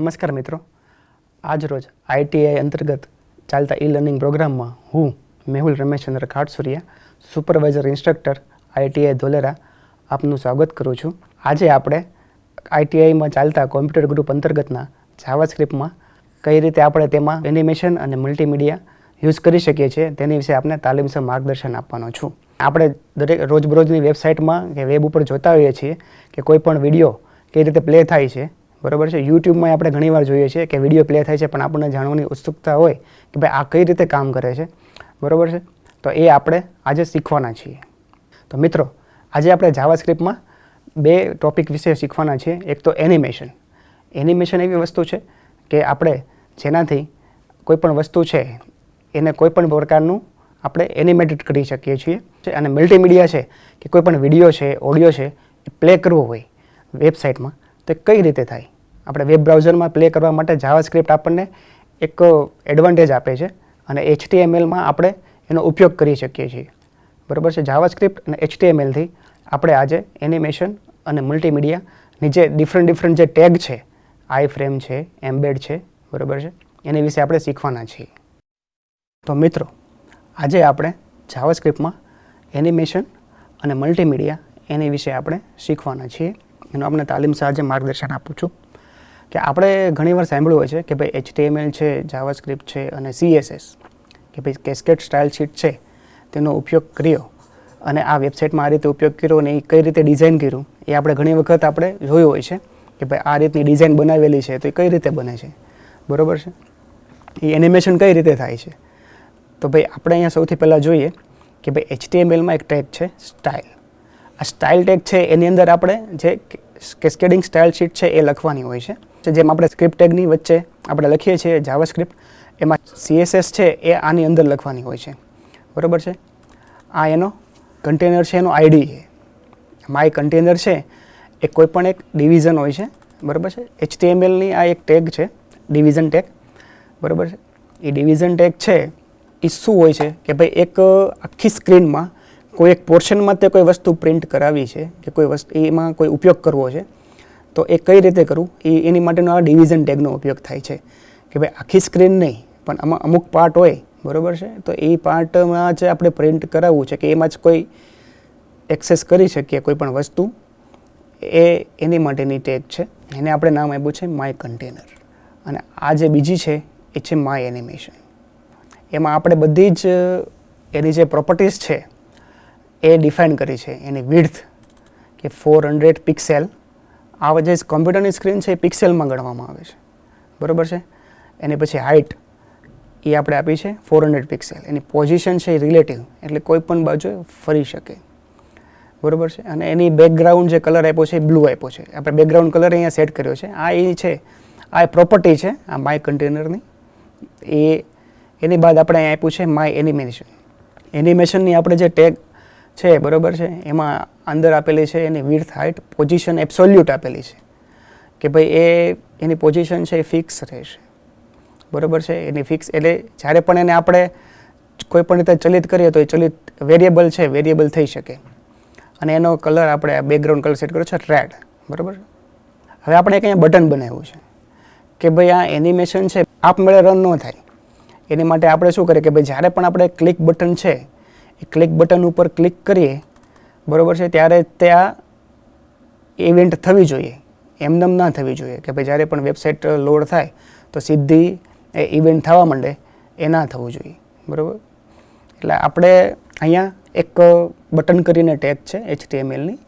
નમસ્કાર મિત્રો, આજ રોજ ITI અંતર્ગત ચાલતા લર્નિંગ પ્રોગ્રામમાં હું Mehul Rameshchandra Khatsuriya, supervisor instructor ITI Dholera આપનું સ્વાગત કરું છું. આજે આપણે ITIમાં ચાલતા કોમ્પ્યુટર ગ્રુપ અંતર્ગતના જાવાસ્ક્રિપ્ટમાં કઈ રીતે આપણે તેમાં એનિમેશન અને મલ્ટીમીડિયા યુઝ કરી શકીએ છીએ તેની વિશે આપને તાલીમસર માર્ગદર્શન આપવાનો છું. આપણે દરેક રોજબરોજની વેબસાઇટમાં કે વેબ ઉપર જોતા હોઈએ છીએ કે કોઈ પણ વિડીયો કઈ રીતે પ્લે થાય છે, બરાબર છે. યુટ્યુબમાં આપણે ઘણીવાર જોઈએ છીએ કે વિડીયો પ્લે થાય છે પણ આપણને જાણવાની ઉત્સુકતા હોય કે ભાઈ આ કઈ રીતે કામ કરે છે, બરાબર છે. તો એ આપણે આજે શીખવાના છીએ. તો મિત્રો, આજે આપણે જાવાસ્ક્રિપ્ટમાં બે ટોપિક વિશે શીખવાના છીએ. એક તો એનિમેશન. એનિમેશન એવી વસ્તુ છે કે આપણે જેનાથી કોઈ પણ વસ્તુ છે એને કોઈ પણ પ્રકારનું આપણે એનિમેટેડ કરી શકીએ છીએ. અને મલ્ટીમીડિયા છે કે કોઈ પણ વિડીયો છે, ઓડિયો છે એ પ્લે કરવો હોય વેબસાઇટમાં તો કઈ રીતે થાય. આપણે વેબ બ્રાઉઝરમાં પ્લે કરવા માટે જાવાસ્ક્રિપ્ટ આપણને એક એડવાન્ટેજ આપે છે અને HTMLમાં આપણે એનો ઉપયોગ કરી શકીએ છીએ, બરાબર છે. જાવાસ્ક્રિપ્ટ અને HTMLથી આપણે આજે એનિમેશન અને મલ્ટીમીડિયાની જે ડિફરન્ટ જે ટેગ છે, આઈ ફ્રેમ છે, એમ્બેડ છે, બરાબર છે, એની વિશે આપણે શીખવાના છીએ. તો મિત્રો, આજે આપણે જાવાસ્ક્રિપ્ટમાં એનિમેશન અને મલ્ટીમીડિયા એની વિશે આપણે શીખવાના છીએ. એનું આપણે તાલીમસર આજે માર્ગદર્શન આપું છું. કે આપણે ઘણીવાર સાંભળ્યું હોય છે કે ભાઈ HTML છે, જાવાસ્ક્રિપ્ટ છે અને CSS કે ભાઈ કેસ્કેડ સ્ટાઇલ શીટ છે તેનો ઉપયોગ કર્યો અને આ વેબસાઇટમાં આ રીતે ઉપયોગ કર્યો અને એ કઈ રીતે ડિઝાઇન કર્યું એ આપણે ઘણી વખત આપણે જોયું હોય છે કે ભાઈ આ રીતની ડિઝાઇન બનાવેલી છે તો એ કઈ રીતે બને છે, બરાબર છે. એ એનિમેશન કઈ રીતે થાય છે. તો ભાઈ આપણે અહીંયા સૌથી પહેલાં જોઈએ કે ભાઈ HTMLમાં એક ટેગ છે સ્ટાઇલ. આ સ્ટાઇલ ટેગ છે એની અંદર આપણે જે કેસ્કેડિંગ સ્ટાઇલ શીટ છે એ લખવાની હોય છે. જેમ આપણે સ્ક્રિપ્ટ ટેગની વચ્ચે આપણે લખીએ છીએ જાવાસ્ક્રિપ્ટ, એમાં CSS છે એ આની અંદર લખવાની હોય છે, બરાબર છે. આ એનો કન્ટેનર છે, એનો ID છે. માય કન્ટેનર છે એ કોઈ પણ એક ડિવિઝન હોય છે, બરાબર છે. HTMLની આ એક ટેગ છે, ડિવિઝન ટેગ, બરાબર છે. એ ડિવિઝન ટેગ છે એ શું હોય છે કે ભાઈ એક આખી સ્ક્રીનમાં કોઈ એક પોર્શનમાં તે કોઈ વસ્તુ પ્રિન્ટ કરાવી છે કે કોઈ વસ્તુ એમાં કોઈ ઉપયોગ કરવો છે તો એ કઈ રીતે કરવું એની માટેનો આ ડિવિઝન ટેગનો ઉપયોગ થાય છે. કે ભાઈ આખી સ્ક્રીન નહીં પણ આમાં અમુક પાર્ટ હોય, બરાબર છે, તો એ પાર્ટમાં જે આપણે પ્રિન્ટ કરાવવું છે કે એમાં જ કોઈ એક્સેસ કરી શકીએ કોઈ પણ વસ્તુ, એની માટેની ટેગ છે. એને આપણે નામ આપ્યું છે માય કન્ટેનર. અને આ જે બીજી છે એ છે માય એનિમેશન. એમાં આપણે બધી જ એની જે પ્રોપર્ટીઝ છે એ ડિફાઇન કરી છે. એની વિડ્થ કે 400 પિક્સેલ, આ જે કોમ્પ્યુટરની સ્ક્રીન છે એ પિક્સેલમાં ગણવામાં આવે છે, બરાબર છે. એની પછી હાઇટ એ આપણે આપી છે 400 પિક્સેલ. એની પોઝિશન છે એ રિલેટિવ, એટલે કોઈ પણ બાજુ ફરી શકે, બરાબર છે. અને એની બેકગ્રાઉન્ડ જે કલર આપ્યો છે એ બ્લુ આપ્યો છે. આપણે બેકગ્રાઉન્ડ કલર અહીંયા સેટ કર્યો છે. આ એ છે, આ પ્રોપર્ટી છે આ માય કન્ટેનરની. એની બાદ આપણે અહીંયા આપ્યું છે માય એનિમેશન. એનિમેશનની આપણે જે ટેગ છે, બરાબર છે, એમાં અંદર આપેલી છે એની વિડ્થ, હાઇટ, પોઝિશન એબ્સોલ્યુટ આપેલી છે કે ભાઈ એની પોઝિશન છે એ ફિક્સ રહેશે, બરાબર છે. એની ફિક્સ એટલે જ્યારે પણ એને આપણે કોઈ પણ રીતે ચલિત કરીએ તો એ ચલિત વેરિયેબલ છે, વેરિયેબલ થઈ શકે. અને એનો કલર આપણે બેકગ્રાઉન્ડ કલર સેટ કર્યો છે રેડ, બરાબર. હવે આપણે એક અહીંયા બટન બનાવ્યું છે કે ભાઈ આ એનિમેશન છે આપમેળે રન ન થાય. એની માટે આપણે શું કરીએ કે ભાઈ જ્યારે પણ આપણે ક્લિક બટન છે એ ક્લિક બટન ઉપર ક્લિક કરીએ, બરાબર છે, ત્યારે ત્યાં ઇવેન્ટ થવી જોઈએ, એમનેમ ના થવી જોઈએ કે ભાઈ જ્યારે પણ વેબસાઇટ લોડ થાય તો સીધી એ ઇવેન્ટ થવા માંડે, એ ના થવું જોઈએ, બરાબર. એટલે આપણે અહીંયા એક બટન કરીને ટેગ છે HTMLની,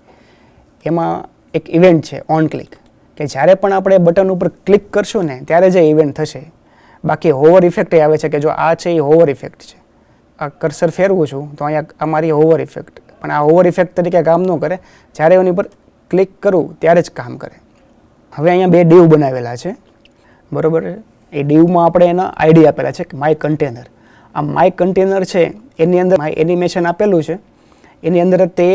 એમાં એક ઇવેન્ટ છે ઓન ક્લિક, કે જ્યારે પણ આપણે બટન ઉપર ક્લિક કરશું ને ત્યારે જે ઇવેન્ટ થશે. બાકી હોવર ઇફેક્ટ એ આવે છે કે જો આ છે એ હોવર ઇફેક્ટ છે. આ કર્સર ફેરવું છું તો અહીંયા અમારી હોવર ઇફેક્ટ, પણ આ હોવર ઇફેક્ટ તરીકે કામ ન કરે, જ્યારે એની પર ક્લિક કરું ત્યારે જ કામ કરે. હવે અહીંયા બે ડીવ બનાવેલા છે, બરાબર. એ ડીવમાં આપણે એના ID આપેલા છે માય કન્ટેનર. આ માય કન્ટેનર છે એની અંદર માય એનિમેશન આપેલું છે, એની અંદર જ તે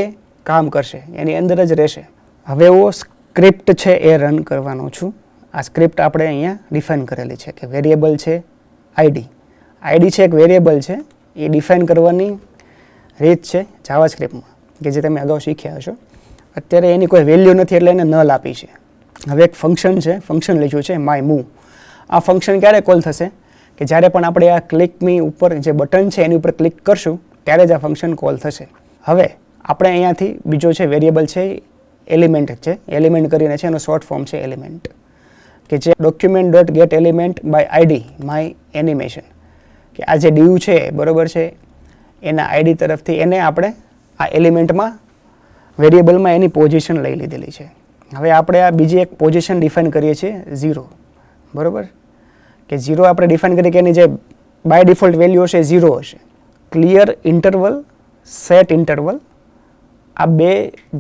કામ કરશે, એની અંદર જ રહેશે. હવે હું સ્ક્રિપ્ટ છે એ રન કરવાનો છું. આ સ્ક્રિપ્ટ આપણે અહીંયા ડિફાઇન કરેલી છે કે વેરિયેબલ છે ID. ID છે એક વેરિયેબલ છે, એ ડિફાઇન કરવાની રીત છે જાવાસ્ક્રિપ્ટમાં કે જે તમે અગાઉ શીખ્યા હશો. અત્યારે એની કોઈ વેલ્યુ નથી એટલે એને નલ આપી છે. હવે એક ફંક્શન છે, ફંક્શન લખ્યું છે માય મૂવ. આ ફંક્શન ક્યારે કોલ થશે કે જ્યારે પણ આપણે આ ક્લિક મી ઉપર જે બટન છે એની ઉપર ક્લિક કરશું ત્યારે જ આ ફંક્શન કોલ થશે. હવે આપણે અહીંયાથી બીજો છે વેરિયેબલ છે એલિમેન્ટ છે, એલિમેન્ટ કરીને છે એનો શોર્ટ ફોર્મ છે એલિમેન્ટ, કે જે document dot get element by ID my animation, કે આ જે ડીયુ છે બરાબર છે એના આઈડી તરફથી એને આપણે આ એલિમેન્ટમાં વેરિયેબલમાં એની પોઝિશન લઈ લીધેલી છે. હવે આપણે આ બીજી એક પોઝિશન ડિફાઇન કરીએ છીએ 0, બરાબર, કે 0 આપણે ડિફાઇન કરીએ કે એની જે બાય ડિફોલ્ટ વેલ્યુ હશે 0 હશે. ક્લિયર ઇન્ટરવલ, સેટ ઇન્ટરવલ, આ બે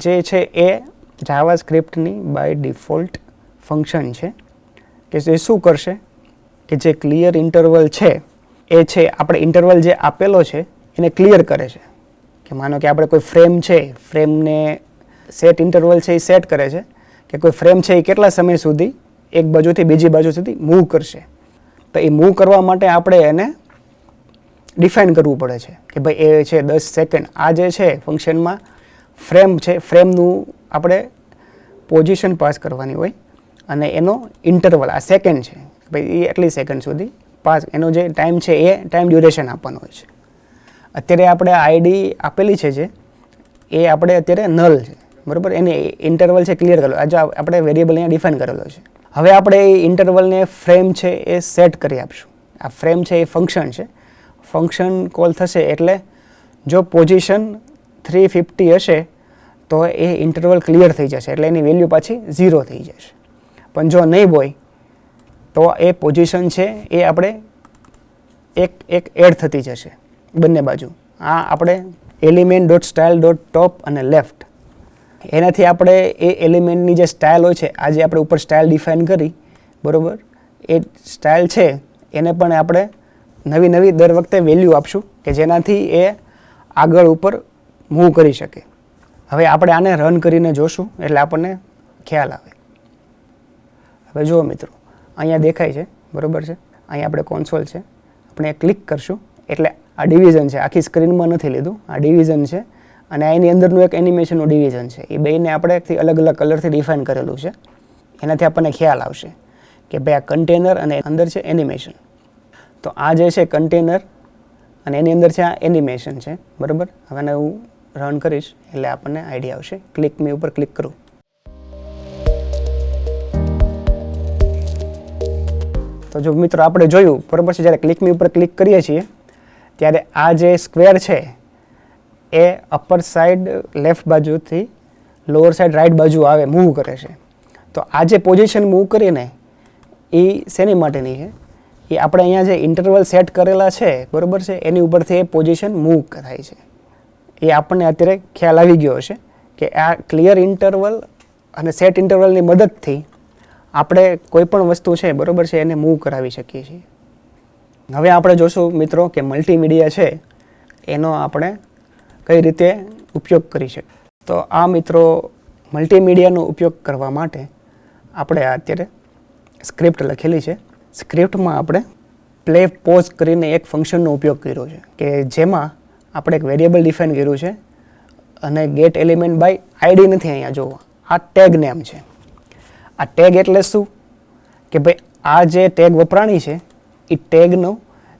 જે છે એ જાવાસ્ક્રિપ્ટની બાય ડિફોલ્ટ ફંક્શન છે કે જે શું કરશે કે જે ક્લિયર ઇન્ટરવલ છે એ છે આપણે ઇન્ટરવલ જે આપેલો છે એને ક્લિયર કરે છે. કે માનો કે આપણે કોઈ ફ્રેમ છે, ફ્રેમને સેટ ઇન્ટરવલ છે એ સેટ કરે છે કે કોઈ ફ્રેમ છે એ કેટલા સમય સુધી એક બાજુથી બીજી બાજુ સુધી મૂવ કરશે. તો એ મૂવ કરવા માટે આપણે એને ડિફાઇન કરવું પડે છે કે ભાઈ એ છે 10 સેકન્ડ. આ જે છે ફંક્શનમાં ફ્રેમ છે, ફ્રેમનું આપણે પોઝિશન પાસ કરવાની હોય અને એનો ઇન્ટરવલ આ સેકન્ડ છે ભાઈ એ એટલી સેકન્ડ સુધી પાસ, એનો જે ટાઈમ છે એ ટાઈમ ડ્યુરેશન આપવાનો હોય છે. અત્યારે આપણે આઈડી આપેલી છે જે એ આપણે અત્યારે નલ છે, બરાબર, એને ઇન્ટરવલ છે ક્લિયર કરેલો, આજે આપણે વેરિયેબલ અહીંયા ડિફાઇન કરેલો છે. હવે આપણે એ ઇન્ટરવલને ફ્રેમ છે એ સેટ કરી આપશું. આ ફ્રેમ છે એ ફંક્શન છે, ફંક્શન કોલ થશે એટલે જો પોઝિશન 350 હશે તો એ ઇન્ટરવલ ક્લિયર થઈ જશે એટલે એની વેલ્યુ પાછી 0 થઈ જશે. પણ જો નહીં હોય તો એ પોઝિશન છે એ આપણે એક એડ થતી જશે બંને બાજુ. આ આપણે એલિમેન્ટ ડોટ સ્ટાઇલ ડોટ ટોપ અને લેફ્ટ, એનાથી આપણે એ એલિમેન્ટની જે સ્ટાઇલ હોય છે, આજે આપણે ઉપર સ્ટાઇલ ડિફાઇન કરી, બરાબર, એ સ્ટાઇલ છે એને પણ આપણે નવી નવી દર વખતે વેલ્યુ આપશું કે જેનાથી એ આગળ ઉપર મૂવ કરી શકે. હવે આપણે આને રન કરીને જોશું એટલે આપણને ખ્યાલ આવે. હવે જુઓ મિત્રો, અહીંયા દેખાય છે, બરાબર છે, અહીંયા આપણે કોન્સોલ છે, આપણે ક્લિક કરશું એટલે આ ડિવિઝન છે, આખી સ્ક્રીનમાં નથી લીધું, આ ડિવિઝન છે અને એની અંદરનું એક એનિમેશનનું ડિવિઝન છે. એ બેને આપણે અલગ અલગ કલરથી ડિફાઇન કરેલું છે. એનાથી આપણને ખ્યાલ આવશે કે ભાઈ આ કન્ટેનર અને અંદર છે એનિમેશન. તો આ જે છે કન્ટેનર અને એની અંદર છે આ એનિમેશન છે, બરાબર. હવે હું રન કરીશ એટલે આપણને આઈડિયા આવશે. ક્લિક મી ઉપર ક્લિક કરું તો જો મિત્રો આપણે જોયું, બરાબર છે, જ્યારે ક્લિક મી ઉપર ક્લિક કરીએ છીએ ત્યારે આ જે સ્ક્વેર છે એ અપર સાઈડ લેફ્ટ બાજુથી લોઅર સાઈડ રાઈટ બાજુ આવે, મૂવ કરે છે. તો આ જે પોઝિશન મૂવ કરીને એ શેની માટેની છે? એ આપણે અહીંયા જે ઇન્ટરવલ સેટ કરેલા છે, બરાબર છે, એની ઉપરથી એ પોઝિશન મૂવ થાય છે. એ આપણને અત્યારે ખ્યાલ આવી ગયો હશે કે આ ક્લિયર ઇન્ટરવલ અને સેટ ઇન્ટરવલની મદદથી આપણે કોઈ પણ વસ્તુ છે, બરાબર છે, એને મૂવ કરાવી શકીએ છીએ. હવે આપણે જોશું મિત્રો કે મલ્ટીમીડિયા છે એનો આપણે કઈ રીતે ઉપયોગ કરી શકીએ. તો આ મિત્રો મલ્ટીમીડિયાનો ઉપયોગ કરવા માટે આપણે અત્યારે સ્ક્રિપ્ટ લખેલી છે. સ્ક્રિપ્ટમાં આપણે પ્લે પોઝ કરીને એક ફંક્શનનો ઉપયોગ કર્યો છે કે જેમાં આપણે એક વેરિયેબલ ડિફાઇન કર્યું છે અને ગેટ એલિમેન્ટ બાય આઈડી નથી. અહીંયા જોવો આ ટેગ નેમ છે. આ ટેગ એટલે શું કે ભાઈ આ જે ટેગ વપરાણી છે એ ટેગનો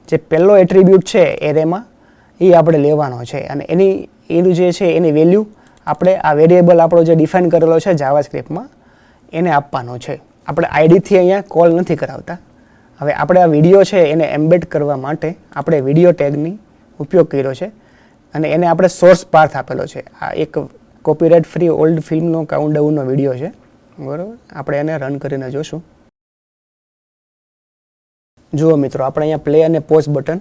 જે પહેલો એટ્રીબ્યુટ છે એરેમાં એ આપણે લેવાનો છે અને એનું જે છે એની વેલ્યુ આપણે આ વેરિયેબલ આપણો જે ડિફાઇન કરેલો છે જાવાસ્ક્રિપ્ટમાં એને આપવાનો છે. આપણે આઈડીથી અહીંયા કોલ નથી કરાવતા. હવે આપણે આ વિડીયો છે એને એમ્બેડ કરવા માટે આપણે વિડીયો ટેગની ઉપયોગ કર્યો છે અને એને આપણે સોર્સ પાથ આપેલો છે. આ એક કોપીરાઇટ ફ્રી ઓલ્ડ ફિલ્મનો કાઉન્ટડાઉનનો વિડીયો છે, બરાબર. આપણે એને રન કરીને જોશું. જુઓ મિત્રો, આપણે અહીંયા પ્લે અને પોઝ બટન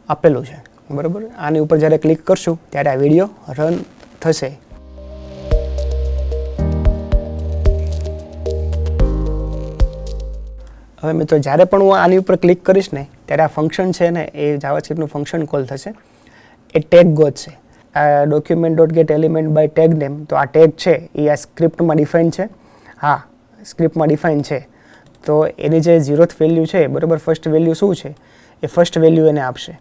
આપેલું છે, બરાબર. આની ઉપર જ્યારે ક્લિક કરશું ત્યારે આ વિડીયો રન થશે. હવે મિત્રો જ્યારે પણ હું આની ઉપર ક્લિક કરીશ ને ત્યારે આ ફંક્શન છે ને એ જાવાસ્ક્રિપ્ટનું ફંક્શન કોલ થશે. એ ટેગ ગોતશે. આ document dot get element by tag name, તો આ ટેગ છે એ આ સ્ક્રિપ્ટમાં ડિફાઇન છે. હા, સ્ક્રિપ્ટમાં ડિફાઇન છે. તો એની જે 0th વેલ્યુ છે, બરાબર, ફર્સ્ટ વેલ્યુ શું છે એ ફર્સ્ટ વેલ્યુ એને આપશે.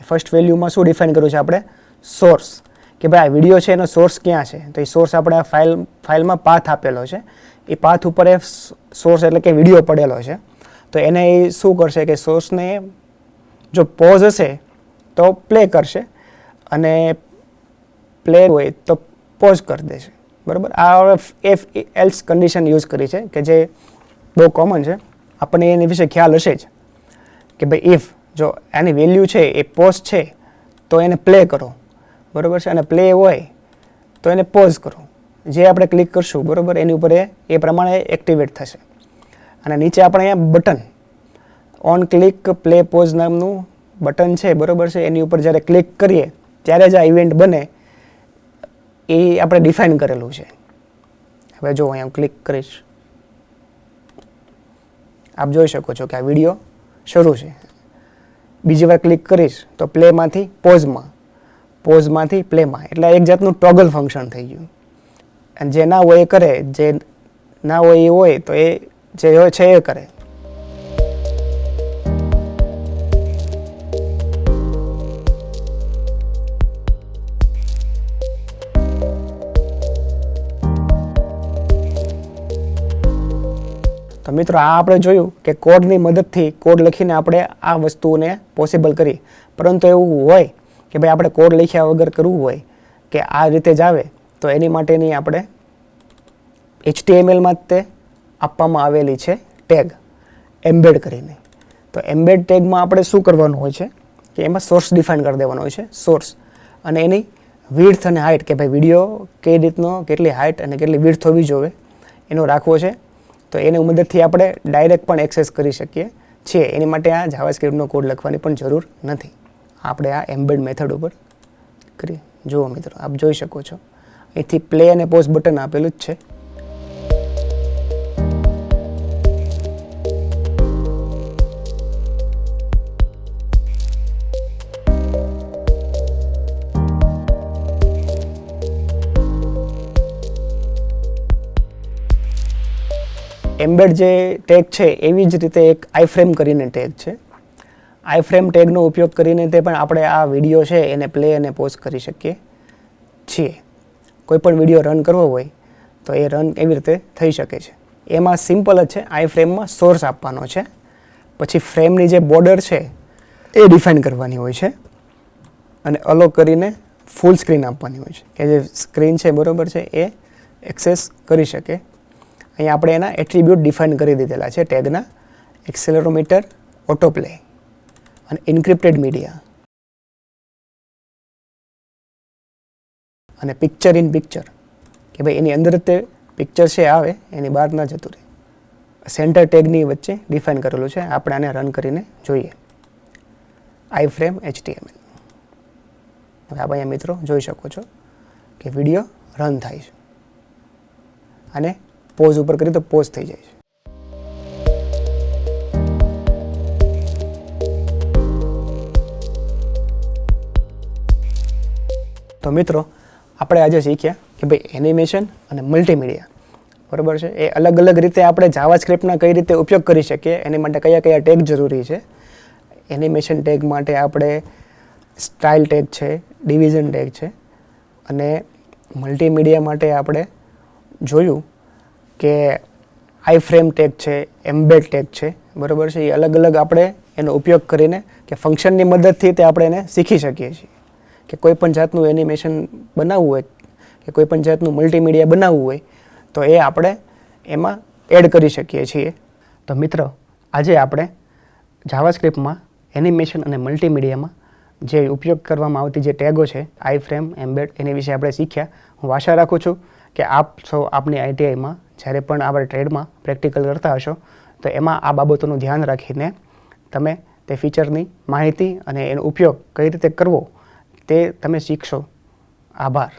ફર્સ્ટ વેલ્યુમાં શું ડિફાઇન કર્યું છે આપણે? સોર્સ, કે ભાઈ આ વિડીયો છે એનો સોર્સ ક્યાં છે? તો એ સોર્સ આપણે આ ફાઇલમાં પાથ આપેલો છે. એ પાથ ઉપર એ સોર્સ એટલે કે વિડીયો પડેલો છે. તો એને એ શું કરશે કે સોર્સને જો પોઝ હશે તો પ્લે કરશે અને પ્લે હોય તો પોઝ કરી દેશે, બરાબર. આ એફ એલ્સ કન્ડિશન યુઝ કરી છે કે જે બહુ કોમન છે, આપણને એની વિશે ખ્યાલ હશે જ કે ભાઈ ઇફ જો આની વેલ્યુ છે એ પોઝ છે તો એને પ્લે કરો, બરાબર છે, અને પ્લે હોય તો એને પોઝ કરો. જે આપણે ક્લિક કરશું, બરાબર, એની ઉપર એ પ્રમાણે એક્ટિવેટ થશે. અને નીચે આપણે અહીંયા button on click play pause નામનું બટન છે, બરાબર છે, એની ઉપર જ્યારે ક્લિક કરીએ ત્યારે જ આ ઇવેન્ટ બને એ આપણે ડિફાઇન કરેલું છે. હવે જો અહીંયા ક્લિક કરીશ, આપ જોઈ શકો છો કે આ વિડીયો શરૂ છે. બીજી વાર ક્લિક કરીશ તો પ્લેમાંથી પોઝમાં, પોઝમાંથી પ્લેમાં, એટલે એક જાતનું ટોગલ ફંક્શન થઈ ગયું. અને જે ના હોય એ કરે, જે ના હોય એ હોય તો એ જે હોય છે એ કરે. તો મિત્રો, આ આપણે જોયું કે કોડની મદદથી કોડ લખીને આપણે આ વસ્તુને પોસિબલ કરી. પરંતુ એવું હોય કે ભાઈ આપણે કોડ લખ્યા વગર કરવું હોય કે આ રીતે જ આવે, તો એની માટેની આપણે HTMLમાં તે આપવામાં આવેલી છે ટેગ એમ્બેડ કરીને. તો એમ્બેડ ટેગમાં આપણે શું કરવાનું હોય છે કે એમાં સોર્સ ડિફાઇન કરી દેવાનો હોય છે, સોર્સ, અને એની વિડ્થ અને હાઇટ, કે ભાઈ વિડીયો કઈ રીતનો, કેટલી હાઇટ અને કેટલી વિડ્થ હોવી જોઈએ એનો રાખવો છે. તો એની મદદથી આપણે ડાયરેક્ટ પણ એક્સેસ કરી શકીએ છીએ. એની માટે આ જાવાસ્ક્રિપ્ટનો કોડ લખવાની પણ જરૂર નથી. આપણે આ એમ્બેડ મેથડ ઉપર કરીએ. જુઓ મિત્રો, આપ જોઈ શકો છો અહીંથી પ્લે અને પોઝ બટન આપેલું જ છે. એમ્બેડ જે ટેગ છે એવી જ રીતે એક આઈફ્રેમ કરીને ટેગ છે. આઈફ્રેમ ટેગનો ઉપયોગ કરીને તે પણ આપણે આ વિડીયો છે એને પ્લે અને પોઝ કરી શકીએ છીએ. કોઈ પણ વિડીયો રન કરવો હોય તો એ રન એવી રીતે થઈ શકે છે. એમાં સિમ્પલ જ છે, આઈફ્રેમમાં સોર્સ આપવાનો છે, પછી ફ્રેમની જે બોર્ડર છે એ ડિફાઇન કરવાની હોય છે, અને અલો કરીને ફૂલ સ્ક્રીન આપવાની હોય છે કે જે સ્ક્રીન છે, બરાબર છે, એ એક્સેસ કરી શકે. અહીંયા આપણે એના એટ્રીબ્યુટ ડિફાઇન કરી દીધેલા છે ટેગના: એક્સેલરોમીટર, ઓટો પ્લે અને ઇન્ક્રિપ્ટેડ મીડિયા અને પિક્ચર ઇન પિક્ચર, કે ભાઈ એની અંદર તે પિક્ચર છે આવે, એની બહાર ન જતું રહે. સેન્ટર ટેગની વચ્ચે ડિફાઇન કરેલું છે. આપણે આને રન કરીને જોઈએ. આઈફ્રેમ HTML. હવે આપ અહીંયા મિત્રો જોઈ શકો છો કે વિડીયો રન થાય છે અને પોઝ ઉપર કરીએ તો પોઝ થઈ જાય છે. તો મિત્રો, આપણે આજે શીખ્યા કે ભાઈ એનિમેશન અને મલ્ટીમીડિયા, બરાબર છે, એ અલગ અલગ રીતે આપણે જાવાસ્ક્રિપ્ટના કઈ રીતે ઉપયોગ કરી શકીએ, એની માટે કયા કયા ટેગ જરૂરી છે. એનિમેશન ટેગ માટે આપણે સ્ટાઇલ ટેગ છે, ડિવિઝન ટેગ છે, અને મલ્ટીમીડિયા માટે આપણે જોયું કે આઈફ્રેમ ટેગ છે, એમ્બેડ ટેગ છે, બરાબર છે. એ અલગ અલગ આપણે એનો ઉપયોગ કરીને કે ફંક્શનની મદદથી તે આપણે એને શીખી શકીએ છીએ કે કોઈ પણ જાતનું એનિમેશન બનાવવું હોય કે કોઈ પણ જાતનું મલ્ટીમીડિયા બનાવવું હોય તો એ આપણે એમાં એડ કરી શકીએ છીએ. તો મિત્રો, આજે આપણે જાવાસ્ક્રિપ્ટમાં એનિમેશન અને મલ્ટીમીડિયામાં જે ઉપયોગ કરવામાં આવતી જે ટેગો છે, આઈફ્રેમ, એમ્બેડ, એની વિશે આપણે શીખ્યા. હું આશા રાખું છું કે આપ સૌ આપની ITIમાં જ્યારે પણ આપણે ટ્રેડમાં પ્રેક્ટિકલ કરતા હશો તો એમાં આ બાબતોનું ધ્યાન રાખીને તમે તે ફીચરની માહિતી અને એનો ઉપયોગ કઈ રીતે કરવો તે તમે શીખશો. આભાર.